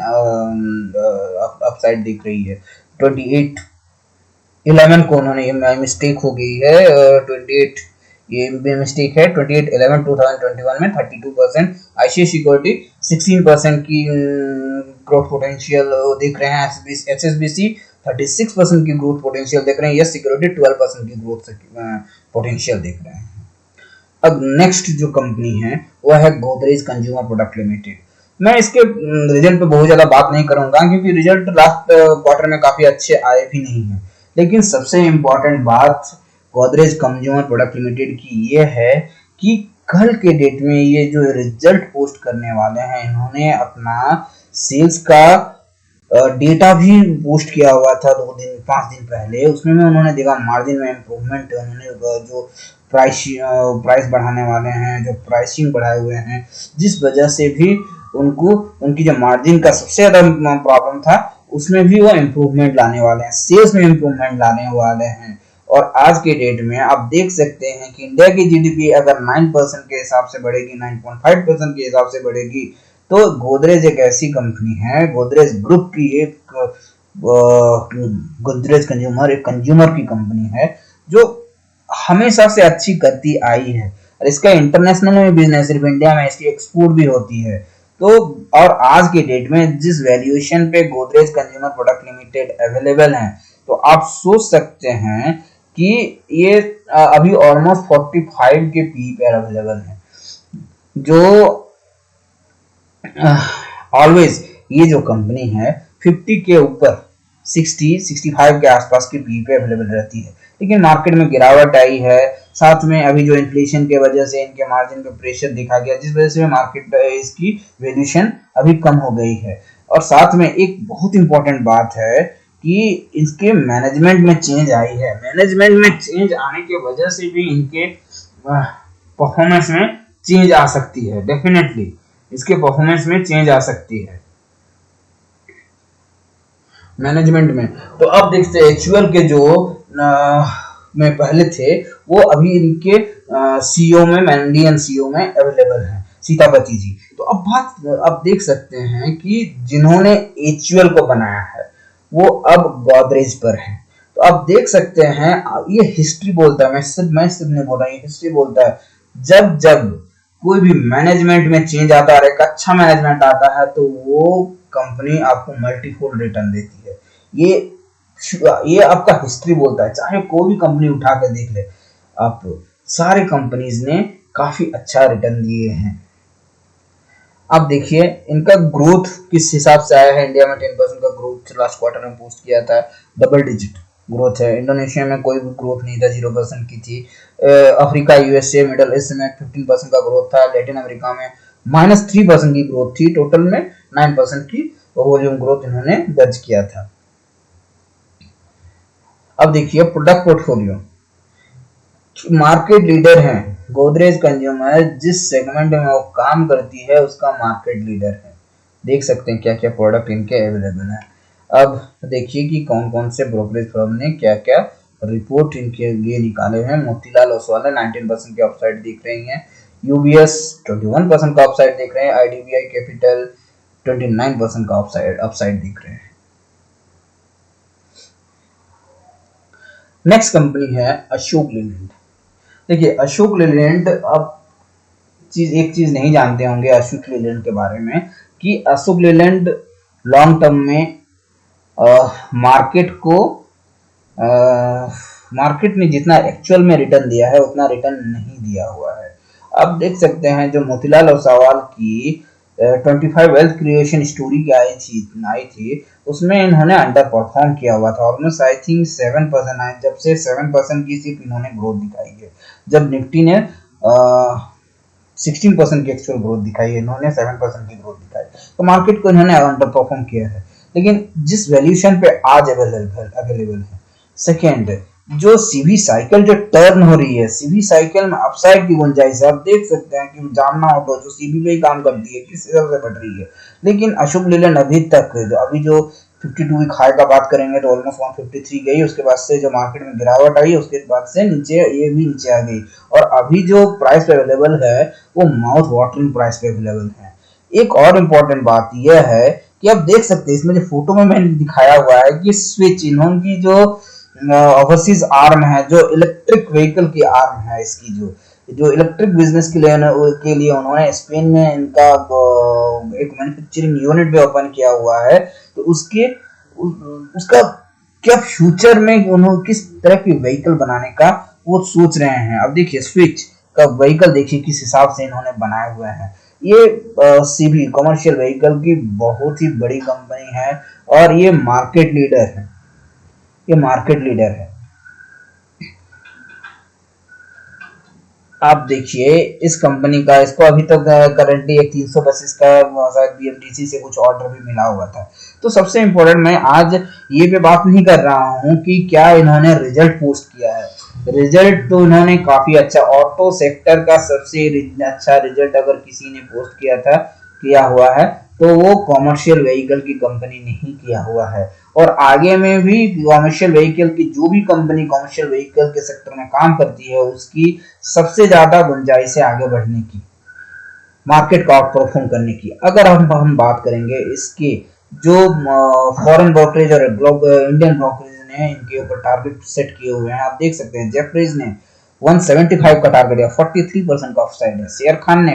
अपसाइड दिख रही है। 28/11 को उन्होंने, ये मिस्टेक हो गई है, 28 ये मिस्टेक है, 28/11/2021 में 32%। आईसीआई सिक्योरिटी 16% की ग्रोथ पोटेंशियल देख रहे हैं। एचएसबीसी 36% की ग्रोथ पोटेंशियल देख रहे हैं। यस सिक्योरिटी 12% की ग्रोथ पोटेंशियल देख रहे हैं। अब नेक्स्ट जो कंपनी है वो है गोदरेज कंज्यूमर प्रोडक्ट लिमिटेड। मैं इसके रिजल्ट पे बहुत ज्यादा बात नहीं करूंगा क्योंकि रिजल्ट लास्ट क्वार्टर में काफी अच्छे आए भी नहीं है। लेकिन सबसे इम्पोर्टेंट बात गोदरेज कंज्यूमर प्रोडक्ट लिमिटेड की ये है कि कल के डेट में ये जो रिजल्ट पोस्ट करने वाले हैं, इन्होंने अपना सेल्स का डेटा भी पोस्ट किया हुआ था 5 दिन पहले। उसमें में उन्होंने देखा मार्जिन में इम्प्रूवमेंट, उन्होंने जो प्राइस बढ़ाने वाले हैं, जो प्राइसिंग बढ़ाए हुए हैं, जिस वजह से भी उनको उनकी जो मार्जिन का सबसे ज्यादा प्रॉब्लम था उसमें भी वो इम्प्रूवमेंट लाने वाले हैं, सेल्स में इम्प्रूवमेंट लाने वाले हैं। और आज के डेट में आप देख सकते हैं कि इंडिया की जीडीपी अगर 9% के हिसाब से बढ़ेगी, 9.5% के हिसाब से बढ़ेगी, तो गोदरेज एक ऐसी कंपनी है, गोदरेज ग्रुप की एक गोदरेज कंज्यूमर एक कंज्यूमर की कंपनी है जो हमेशा से अच्छी करती आई है। और इसका इंटरनेशनल में बिजनेस, सिर्फ इंडिया में इसकी एक्सपोर्ट भी होती है। तो और आज के डेट में जिस वैल्यूएशन पे Godrej consumer product limited available है, तो आप सोच सकते हैं कि ये अभी ऑलमोस्ट 45 के पी पर अवेलेबल है। जो ऑलवेज ये जो कंपनी है 50 के ऊपर 60-65 के आसपास की पी पे अवेलेबल रहती है, लेकिन मार्केट में गिरावट आई है। साथ में अभी जो इन्फ्लेशन के वजह से इनके मार्जिन पे प्रेशर दिखा गया, जिस वजह से मार्केट इसकी वैल्यूएशन अभी कम हो गई है। और साथ में एक बहुत इंपॉर्टेंट बात है कि इसके मैनेजमेंट में चेंज आई है। मैनेजमेंट में चेंज आने की वजह से भी इनके परफॉर्मेंस में चेंज आ सकती है। डेफिनेटली इसके परफॉर्मेंस में चेंज आ सकती है मैनेजमेंट में। तो अब देखते हैं एक्चुअल के जो में पहले थे वो अभी इनके सीईओ में, इंडियन सीईओ में अवेलेबल हैं, सीतापति जी। तो अब देख सकते हैं कि जिन्होंने एचयूएल को बनाया है वो अब गोदरेज पर है। तो आप देख सकते हैं, ये हिस्ट्री बोलता है, मैं सिर्फ नहीं बोल रहा, ये हिस्ट्री बोलता है। जब जब कोई भी मैनेजमेंट में चेंज आता है, एक अच्छा मैनेजमेंट आता है, तो वो कंपनी आपको मल्टीफोल्ड रिटर्न देती है। ये आपका हिस्ट्री बोलता है, चाहे कोई भी कंपनी उठा के देख ले आप, सारे कंपनीज ने काफी अच्छा रिटर्न दिए हैं। अब देखिए इनका ग्रोथ किस हिसाब से आया है। इंडिया में 10% का ग्रोथ लास्ट क्वार्टर में पोस्ट किया था, डबल डिजिट ग्रोथ है। इंडोनेशिया में कोई भी ग्रोथ नहीं था, 0% की थी। अफ्रीका, यूएसए, मिडल ईस्ट में 15% का ग्रोथ था। लैटिन अमेरिका में -3% की ग्रोथ थी। टोटल में 9% की वॉल्यूम ग्रोथ इन्होंने दर्ज किया था। अब देखिए प्रोडक्ट पोर्टफोलियो, मार्केट लीडर हैं गोदरेज कंज्यूमर, जिस सेगमेंट में वो काम करती है उसका मार्केट लीडर है। देख सकते हैं क्या क्या प्रोडक्ट इनके अवेलेबल है। अब देखिए कि कौन कौन से ब्रोकरेज फर्म ने क्या क्या रिपोर्ट इनके लिए निकाले हैं। मोतीलाल ओसवाल 19% के अपसाइड दिख रही हैं, यूबीएस 21% का अपसाइड दिख रहे हैं, आईडीबीआई कैपिटल 29% का अपसाइड दिख रहे हैं। नेक्स्ट कंपनी है अशोक लीलैंड। देखिए अशोक लीलैंड, आप एक चीज नहीं जानते होंगे अशोक लीलैंड के बारे में, कि अशोक लीलैंड लॉन्ग टर्म में मार्केट ने जितना एक्चुअल में रिटर्न दिया है उतना रिटर्न नहीं दिया हुआ है। अब देख सकते हैं जो मोतीलाल ओसवाल की 25 वेल्थ क्रिएशन स्टोरी की आई थी उसमें इन्होंने अंडर परफॉर्म किया हुआ था। ऑलमोस्ट आई थिंक 7% आए, जब से 7% की सिर्फ इन्होंने ग्रोथ दिखाई है। जब निफ्टी ने 16% की एक्चुअल ग्रोथ दिखाई है, इन्होंने 7% की ग्रोथ दिखाई, तो मार्केट को इन्होंने अंडर परफॉर्म किया है। लेकिन जिस वैल्यूएशन पे आज अवेलेबल है, सेकेंड जो सीवी साइकिल जो टर्न हो रही है, सीवी साइकिल में अपसाइड की गुंजाइश है। आप देख सकते हैं कि जामना ऑटो जो सीवी पे ही काम करती है किस हिसाब से बढ़ रही है, लेकिन अशोक लीलैंड अभी जो 52 वीक हाई का बात करेंगे तो ऑलमोस्ट 153 गई। उसके बाद से जो मार्केट में गिरावट आई उसके बाद से ये भी नीचे आ गई, और अभी जो प्राइस पे अवेलेबल है वो माउथ वाटरिंग प्राइस पे अवेलेबल है। एक और इम्पोर्टेंट बात यह है कि आप देख सकते हैं इसमें जो फोटो में मैंने दिखाया हुआ है कि स्विच इन्होंने जो ओवरसीज आर्म है, जो इलेक्ट्रिक व्हीकल की आर्म है, इसकी जो इलेक्ट्रिक बिजनेस के लिए उन्होंने स्पेन में इनका एक मैन्युफैक्चरिंग यूनिट भी ओपन किया हुआ है। तो उसका क्या फ्यूचर में उन्होंने किस तरह की व्हीकल बनाने का वो सोच रहे हैं। अब देखिए स्विच का व्हीकल देखिए किस हिसाब से इन्होंने बनाए हुए हैं। ये सीवी कमर्शियल व्हीकल की बहुत ही बड़ी कंपनी है और ये मार्केट लीडर है। आप देखिए इस कंपनी का, इसको अभी तक करंटली एक 300 बसेस का शायद बीएमटीसी से कुछ ऑर्डर भी मिला हुआ था। तो सबसे इम्पोर्टेंट, मैं आज ये पे बात नहीं कर रहा हूँ कि क्या इन्होंने रिजल्ट पोस्ट किया है। रिजल्ट तो इन्होंने काफी अच्छा, ऑटो सेक्टर का सबसे अच्छा रिजल्ट अगर किसी ने पोस्ट किया हुआ है तो वो कॉमर्शियल व्हीकल की कंपनी ने ही किया हुआ है। और आगे में भी कॉमर्शियल व्हीकल की जो भी कंपनी कॉमर्शियल व्हीकल के सेक्टर में काम करती है उसकी सबसे ज्यादा गुंजाइश है आगे बढ़ने की, मार्केट को आउट परफॉर्म करने की। अगर हम बात करेंगे इसके जो फॉरेन ब्रोकरेज और इंडियन ब्रोकरेज ने इनके ऊपर टारगेट सेट किए हुए हैं, आप देख सकते हैं जेफरीज ने 175 का टारगेट दिया, 43% का ऑफसाइड है। शेयर खान ने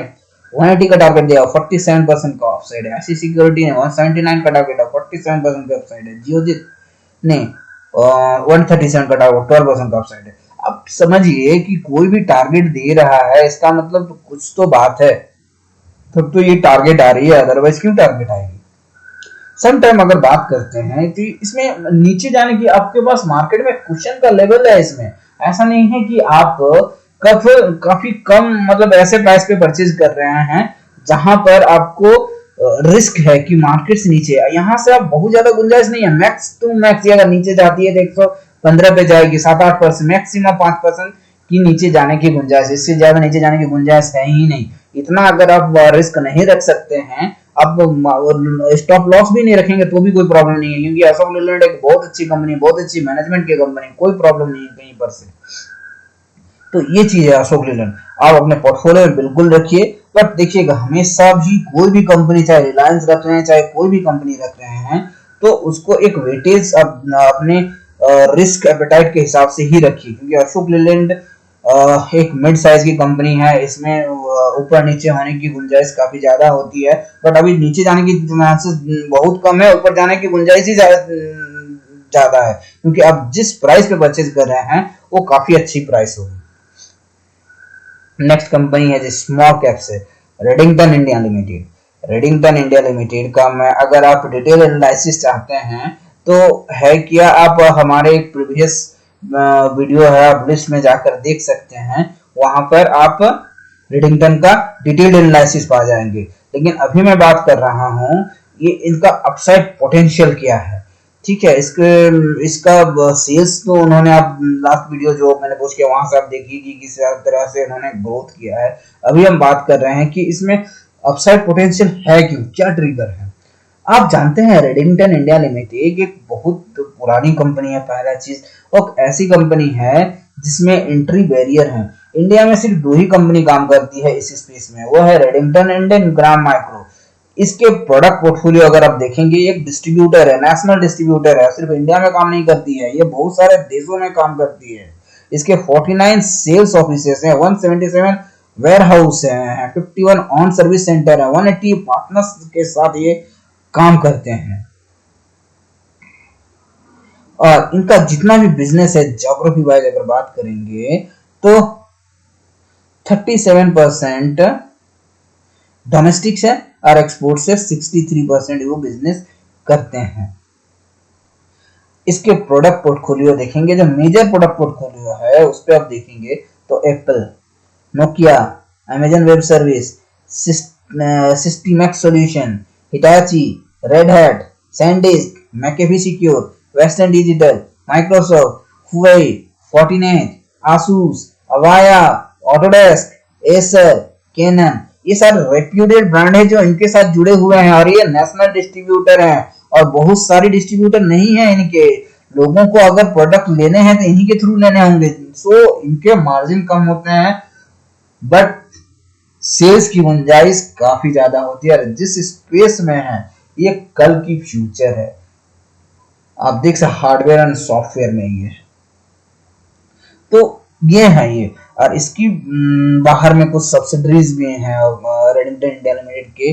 180 का टारगेट दिया, 47% का ऑफसाइड है। ऐसी सिक्योरिटी ने 179 का टारगेट दिया, 47% का ऑफसाइड है। जियोजित ने 137 का टारगेट, 12% का ऑफसाइड है। अब समझिए कि कोई भी टारगेट दे रहा है इसका मतलब तो कुछ तो बात है, तब तो ये टारगेट आ रही है, अदरवाइज क्यों टारगेट आएगी। सम टाइम अगर बात करते हैं तो इसमें नीचे जाने की आपके पास मार्केट में क्वेश्चन का लेवल है। इसमें ऐसा नहीं है कि आप काफी कम मतलब ऐसे प्राइस पे परचेज कर रहे हैं जहां पर आपको रिस्क है कि मार्केट से नीचे, यहाँ से आप बहुत ज्यादा गुंजाइश नहीं है। मैक्स टू मैक्स अगर नीचे जाती है तो 115 पे जाएगी, 7-8%, मैक्सिमम 5% की नीचे जाने की गुंजाइश, इससे ज्यादा नीचे जाने की गुंजाइश है ही नहीं। इतना अगर आप रिस्क नहीं रख सकते हैं आप स्टॉप लॉस भी नहीं रखेंगे तो भी कोई प्रॉब्लम नहीं है, क्योंकि अशोक लीलैंड एक बहुत अच्छी कंपनी, बहुत अच्छी मैनेजमेंट की कंपनी, कोई प्रॉब्लम नहीं है कहीं पर से। तो ये चीज है अशोक लीलैंड, आप अपने पोर्टफोलियो में बिल्कुल रखिए। बट देखिएगा हमेशा भी कोई भी कंपनी, चाहे रिलायंस रख रहे हैं चाहे कोई भी कंपनी रख रहे हैं, तो उसको एक वेटेज अपने रिस्क एपेटाइट के हिसाब से ही रखिए, क्योंकि अशोक लीलैंड एक मिड साइज की कंपनी है, इसमें ऊपर नीचे होने की गुंजाइश काफी ज्यादा होती है, बट अभी नीचे जाने की चांसेस बहुत कम है, ऊपर जाने की गुंजाइश ही ज्यादा है, क्योंकि आप जिस प्राइस पे परचेज कर रहे हैं वो काफी अच्छी प्राइस होगी। नेक्स्ट कंपनी है जो स्मॉल कैप से, Redington India limited. Redington India limited का मैं अगर आप डिटेल एनालिसिस चाहते हैं तो है क्या, आप हमारे एक प्रीवियस वीडियो है, आप लिस्ट में जाकर देख सकते हैं, वहां पर आप रेडिंगटन का डिटेल एनालिसिस पा जाएंगे। लेकिन अभी मैं बात कर रहा हूं ये इनका अपसाइड पोटेंशियल क्या है, ठीक है। इसका सेल्स तो उन्होंने, आप लास्ट वीडियो जो मैंने पोस्ट किया वहां से आप देखिए कि किस तरह से उन्होंने ग्रोथ किया है। अभी हम बात कर रहे हैं कि इसमें अपसाइड पोटेंशियल है क्यों, क्या ट्रिगर है। आप जानते हैं रेडिंगटन इंडिया लिमिटेड एक बहुत पुरानी कंपनी है, पहला चीज, और ऐसी कंपनी है जिसमें एंट्री बैरियर है। इंडिया में सिर्फ 2 ही कंपनी काम करती है इस स्पेस में, वो है रेडिंगटन एंड ग्राम माइक्रो। इसके प्रोडक्ट पोर्टफोलियो अगर आप देखेंगे, एक डिस्ट्रीब्यूटर है, नेशनल डिस्ट्रीब्यूटर है, सिर्फ इंडिया में काम नहीं करती है, ये बहुत सारे देशों में काम करती है। इसके 49 सेल्स ऑफिसेस हैं, 177 वेयर हाउस है, 51 ऑन सर्विस सेंटर है, 180 पार्टनर्स के साथ ये काम करते हैं। और इनका जितना भी बिजनेस है, ज्योग्राफी वाइज अगर बात करेंगे तो 37% डोमेस्टिक है और एक्सपोर्ट से 63% वो बिजनेस करते हैं। इसके प्रोडक्ट पोर्टफोलियो देखेंगे, जो मेजर प्रोडक्ट पोर्टफोलियो है उस पर आप देखेंगे तो Apple, Nokia, Amazon Web Service, Systemax Solution, Hitachi, Red Hat, SanDisk, McAfee Secure, Western Digital, Microsoft, Huawei, Fortinet, Asus, Avaya, Autodesk, Acer, Canon, ये सारे रेप्यूटेड ब्रांड है जो इनके साथ जुड़े हुए हैं, और ये नेशनल डिस्ट्रीब्यूटर हैं, और बहुत सारे डिस्ट्रीब्यूटर नहीं है इनके। लोगों को अगर प्रोडक्ट लेने हैं तो इन्हीं के थ्रू लेने होंगे, सो इनके मार्जिन कम होते हैं, बट सेल्स की गुंजाइश काफी ज्यादा होती है। जिस स्पेस में है ये कल की फ्यूचर है, आप देख सकते हार्डवेयर एंड सॉफ्टवेयर में ये, तो ये है ये। और इसकी बाहर में कुछ सब्सिडरीज भी हैं, रेडिंगटन इंडिया लिमिटेड के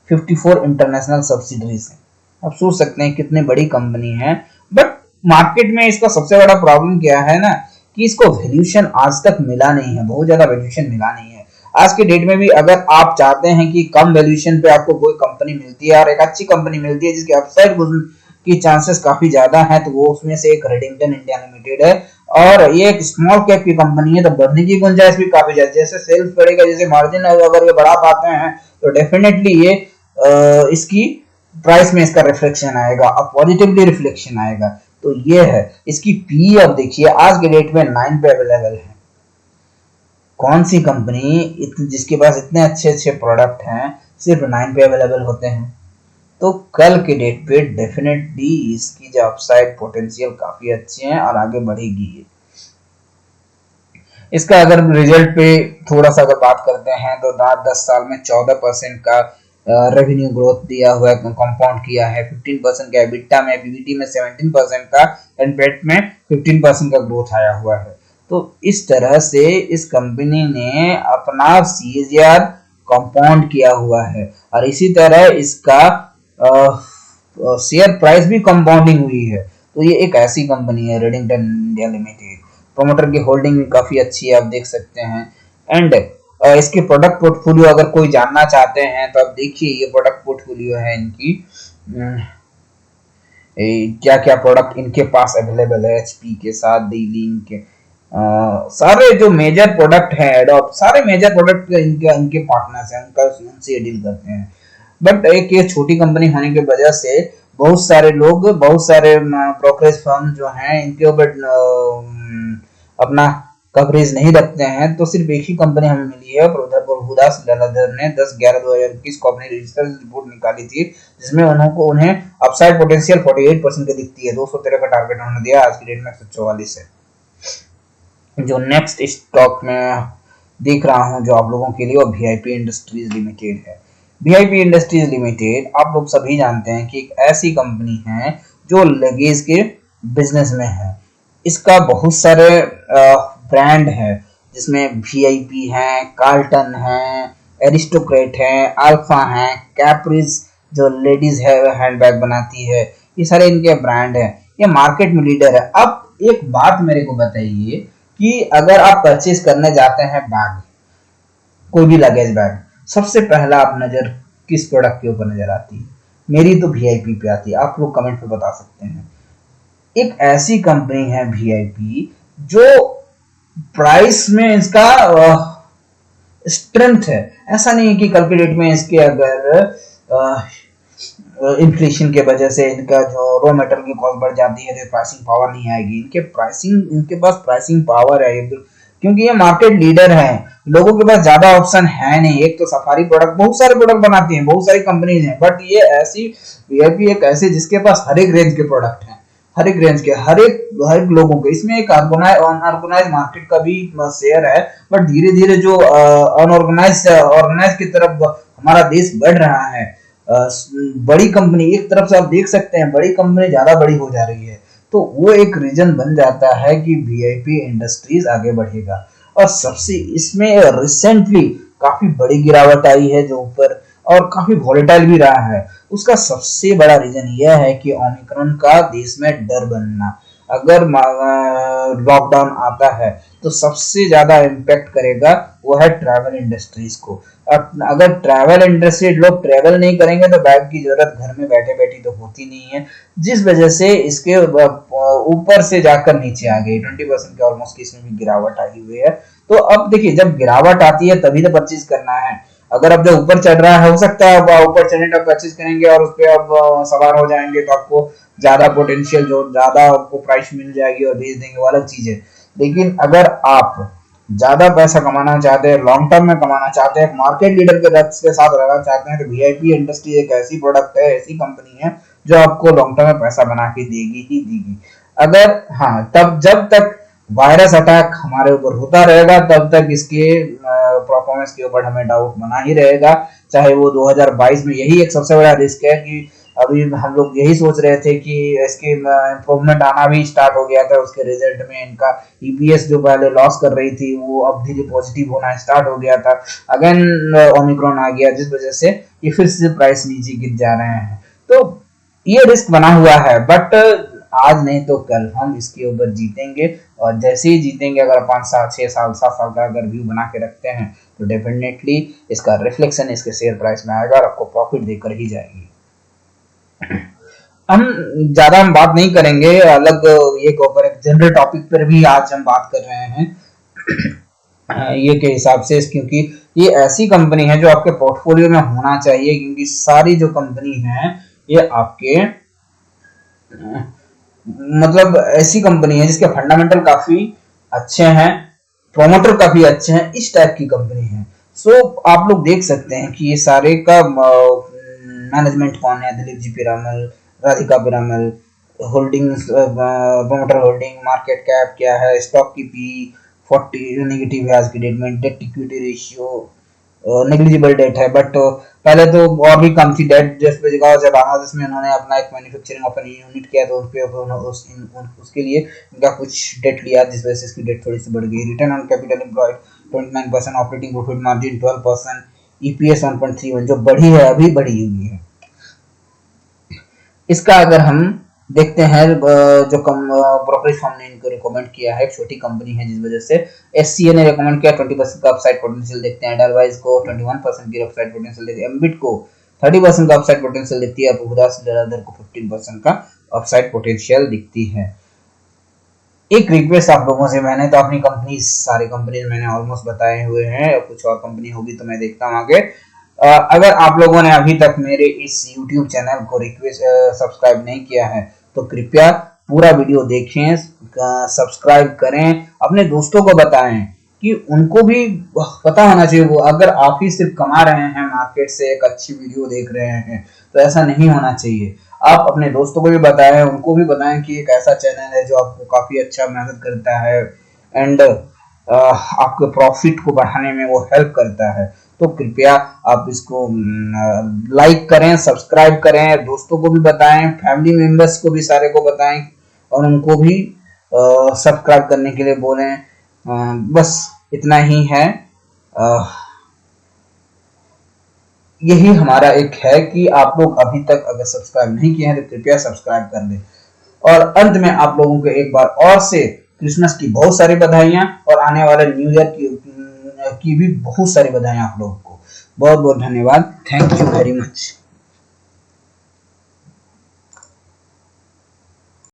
54 इंटरनेशनल सब्सिडरीज हैं। आप सोच सकते हैं कितनी बड़ी कंपनी है, बट मार्केट में इसका सबसे बड़ा प्रॉब्लम क्या है ना, कि इसको वैल्यूएशन आज तक मिला नहीं है, बहुत ज्यादा वैल्यूएशन मिला नहीं है। आज के डेट में भी अगर आप चाहते हैं कि कम वैल्यूएशन पे आपको कोई कंपनी मिलती है और एक अच्छी कंपनी मिलती है जिसके अपसाइड की चांसेस काफी ज्यादा है, तो वो उसमें से एक रेडिंगटन इंडिया लिमिटेड है। और ये एक स्मॉल कैप की कंपनी है, तो बढ़ने की गुंजाइश भी काफी ज्यादा, जैसे सेल्स बढ़ेगा, जैसे मार्जिन अगर ये बढ़ा पाते हैं तो डेफिनेटली ये इसकी प्राइस में इसका रिफ्लेक्शन आएगा, अब पॉजिटिवली रिफ्लेक्शन आएगा। तो ये है इसकी पी, अब देखिए आज के डेट में 9 पे अवेलेबल है। कौन सी कंपनी जिसके पास इतने अच्छे अच्छे प्रोडक्ट हैं सिर्फ 9 पे अवेलेबल होते हैं, तो कल के डेट पे डेफिनेटली इसकी जो अपसाइड पोटेंशियल काफी अच्छे हैं और आगे बढ़ेगी। इसका अगर रिजल्ट पे थोड़ा सा अगर बात करते हैं तो 10 साल में 14% का रेवेन्यू ग्रोथ दिया हुआ है, कंपाउंड किया है, 15% का एबिटा में, पीबीटी में 17% का, एंड पेट में 15% का ग्रोथ आया हुआ है। तो इस तरह से इस कंपनी ने अपना सीएजीआर कंपाउंड किया हुआ है, और इसी तरह इसका शेयर प्राइस भी कंपाउंडिंग हुई है। तो ये एक ऐसी कंपनी है रेडिंगटन इंडिया लिमिटेड। प्रोमोटर की होल्डिंग भी काफी अच्छी है, आप देख सकते हैं। एंड इसके प्रोडक्ट पोर्टफोलियो अगर कोई जानना चाहते हैं तो आप देखिए, ये प्रोडक्ट पोर्टफोलियो है इनकी, क्या क्या प्रोडक्ट इनके पास अवेलेबल है एचपी के साथ, D-Link के सारे जो मेजर प्रोडक्ट है, एडोब, सारे मेजर प्रोडक्ट इनके पार्टनर्स हैं, उनसे डील करते हैं। बट एक ये छोटी कंपनी होने की वजह से बहुत सारे लोग, बहुत सारे ब्रोकरेज फर्म जो हैं इनके ऊपर अपना कवरेज नहीं रखते हैं, तो सिर्फ एक ही कंपनी हमें मिली है। प्रभुदास लल्लाधर ने 10/11/2021 को अपनी रिसर्च रिपोर्ट निकाली थी, जिसमें उन्हें अपसाइड पोटेंशियल 48% की दिखती है। 213 का टारगेट उन्होंने दिया, आज की डेट में 144 है। जो नेक्स्ट स्टॉक में देख रहा हूं जो आप लोगों के लिए, वो वीआईपी इंडस्ट्रीज लिमिटेड है। वीआईपी इंडस्ट्रीज लिमिटेड आप लोग सभी जानते हैं कि एक ऐसी कंपनी है जो लगेज के बिजनेस में है। इसका बहुत सारे ब्रांड है, जिसमें वीआईपी है, कार्लटन है, एरिस्टोक्रेट है, अल्फा है, कैप्रिज जो लेडीज है हैंडबैग बनाती है, ये सारे इनके ब्रांड है। ये मार्केट में लीडर है। अब एक बात मेरे को बताइए कि अगर आप परचेज करने जाते हैं बैग, कोई भी लगेज बैग, सबसे पहला आप नजर किस प्रोडक्ट के ऊपर नजर आती है? मेरी तो वीआईपी पे आती है। आप लोग कमेंट पे बता सकते हैं। एक ऐसी कंपनी है वीआईपी जो प्राइस में इसका स्ट्रेंथ है। ऐसा नहीं है कि कल के डेट में इसके अगर इन्फ्लेशन के वजह से इनका जो रॉ मटेरियल की कॉस्ट बढ़ जाती है तो प्राइसिंग पावर नहीं आएगी। इनके पास प्राइसिंग पावर है, क्योंकि ये मार्केट लीडर है। लोगों के पास ज्यादा ऑप्शन है नहीं। एक तो सफारी प्रोडक्ट, बहुत सारे प्रोडक्ट बनाती हैं, बहुत सारी कंपनीज हैं, बट ये ऐसी वीआईपी एक ऐसी जिसके पास हर एक रेंज के प्रोडक्ट हैं, हर एक रेंज के, हर एक लोगों के। इसमें एक अनऑर्गेनाइज मार्केट का भी शेयर है, बट धीरे धीरे जो ऑर्गेनाइज की तरफ हमारा देश बढ़ रहा है। बड़ी कंपनी, एक तरफ से आप देख सकते हैं बड़ी कंपनी ज्यादा बड़ी हो जा रही है, तो वो एक रीजन बन जाता है कि वीआईपी इंडस्ट्रीज आगे बढ़ेगा। और सबसे इसमें रिसेंटली काफी बड़ी गिरावट आई है जो ऊपर, और काफी वॉलेटाइल भी रहा है। उसका सबसे बड़ा रीजन यह है कि ओमिक्रॉन का देश में डर बनना। अगर लॉकडाउन आता है तो सबसे ज्यादा इम्पैक्ट करेगा वो है ट्रैवल इंडस्ट्रीज को। अगर ट्रैवल इंडस्ट्री लोग ट्रैवल नहीं करेंगे तो बैग की जरूरत घर में बैठे बैठी तो होती नहीं है, जिस वजह से इसके ऊपर से जाकर नीचे आ गई। 20% के ऑलमोस्ट इसमें भी गिरावट आई हुई है। तो अब देखिए, जब गिरावट आती है तभी तो परचेज करना है। अगर अब जो ऊपर चढ़ रहा है, हो सकता है अब ऊपर चढ़ने तक परचेज करेंगे और उस पर अब सवार हो जाएंगे तो आपको ज्यादा पोटेंशियल, जो ज्यादा आपको प्राइस मिल जाएगी और बेच देंगे, वो अलग चीज है। लेकिन अगर आप ज्यादा पैसा कमाना चाहते हैं, लॉन्ग टर्म में कमाना चाहते हैं, मार्केट लीडर के रक्स के साथ रहना चाहते हैं, तो वीआईपी इंडस्ट्री एक ऐसी प्रोडक्ट है, ऐसी कंपनी है जो आपको लॉन्ग टर्म में पैसा बना के देगी ही देगी। अगर हाँ, तब जब तक वायरस अटैक हमारे ऊपर होता रहेगा तब तक इसके परफॉर्मेंस के ऊपर हमें डाउट बना ही रहेगा। चाहे वो 2022 में, यही एक सबसे बड़ा रिस्क है कि अभी हम लोग यही सोच रहे थे कि इसके इम्प्रूवमेंट आना भी स्टार्ट हो गया था। उसके रिजल्ट में इनका ईपीएस जो पहले लॉस कर रही थी वो अब धीरे पॉजिटिव होना स्टार्ट हो गया था। अगेन ओमिक्रॉन आ गया, जिस वजह से ये फिर से प्राइस नीचे गिर जा रहे हैं। तो ये रिस्क बना हुआ है, बट आज नहीं तो कल हम इसके ऊपर जीतेंगे। और जैसे ही जीतेंगे, अगर 5 साल 6 साल 7 साल का अगर व्यू बना के रखते हैं तो डेफिनेटली इसका रिफ्लेक्शन इसके शेयर प्राइस में आएगा और आपको प्रॉफिट देकर ही जाएगी। हम बात नहीं करेंगे अलग एक ऊपर, एक जनरल टॉपिक पर भी आज हम बात कर रहे हैं ये के हिसाब से, क्योंकि ये ऐसी कंपनी है जो आपके पोर्टफोलियो में होना चाहिए। क्योंकि सारी जो कंपनी है ये आपके मतलब ऐसी कंपनी है जिसके फंडामेंटल काफी अच्छे हैं, प्रोमोटर काफी अच्छे हैं, इस टाइप की कंपनी है। सो आप लोग देख सकते हैं कि ये सारे का मैनेजमेंट कौन है। Dilip ji Piramal, Radhika Piramal, holdings, promoter holding, market cap क्या है, स्टॉक की पी 40 नेगेटिव है आज की डेट में, debt equity ratio negligible debt है। बट पहले तो और भी कम थी डेट। जिस जगह से बांग्लादेश में उन्होंने अपना एक मैन्युफैक्चरिंग ओपन यूनिट किया तो उसके लिए इनका कुछ डेट लिया, जिस वजह से इसकी डेट थोड़ी सी बढ़ गई। Return on capital employed 29%, operating profit margin 12%, EPS 1.31 जो बढ़ी है, अभी बढ़ी हुई है। इसका अगर हम देखते हैं जो ब्रोकरेज फर्म ने इनको रिकमेंड किया है, एक छोटी कंपनी है जिस वजह से एससीए ने रिकमेंड किया 20% का अपसाइड पोटेंशियल देखते हैं। एडलवाइज को 21% की अपसाइड पोटेंशियल देखते हैं। एम्बिट को 30% का अपसाइड पोटेंशियल दिखती है। प्रभुदास लल्लाधर को 15% का अपसाइड पोटेंशियल दिखती है। एक रिक्वेस्ट आप लोगों से, मैंने तो अपनी कंपनी, सारी कंपनी मैंने ऑलमोस्ट बताए हुए हैं, कुछ और कंपनी होगी तो मैं देखता हूँ आगे। अगर आप लोगों ने अभी तक मेरे इस YouTube चैनल को सब्सक्राइब नहीं किया है तो कृपया पूरा वीडियो देखें, सब्सक्राइब करें, अपने दोस्तों को बताएं कि उनको भी पता होना चाहिए। वो अगर आप ही सिर्फ कमा रहे हैं मार्केट से एक अच्छी वीडियो देख रहे हैं तो ऐसा नहीं होना चाहिए। आप अपने दोस्तों को भी बताएं, उनको भी बताएं कि एक ऐसा चैनल है जो आपको काफी अच्छा मेहनत करता है एंड आपके प्रॉफिट को बढ़ाने में वो हेल्प करता है। तो कृपया आप इसको लाइक करें, सब्सक्राइब करें, दोस्तों को भी बताएं, फैमिली मेंबर्स को भी सारे को बताएं और उनको भी सब्सक्राइब करने के लिए बोलें। बस इतना ही है। यही हमारा एक है कि आप लोग अभी तक अगर सब्सक्राइब नहीं किए हैं तो कृपया सब्सक्राइब कर लें। और अंत में आप लोगों को एक बार और से क्रिसमस की बहुत सारी बधाइयां और आने वाले न्यू ईयर की भी बहुत सारी बधाइयां आप लोगों को। बहुत बहुत धन्यवाद। Thank you very much.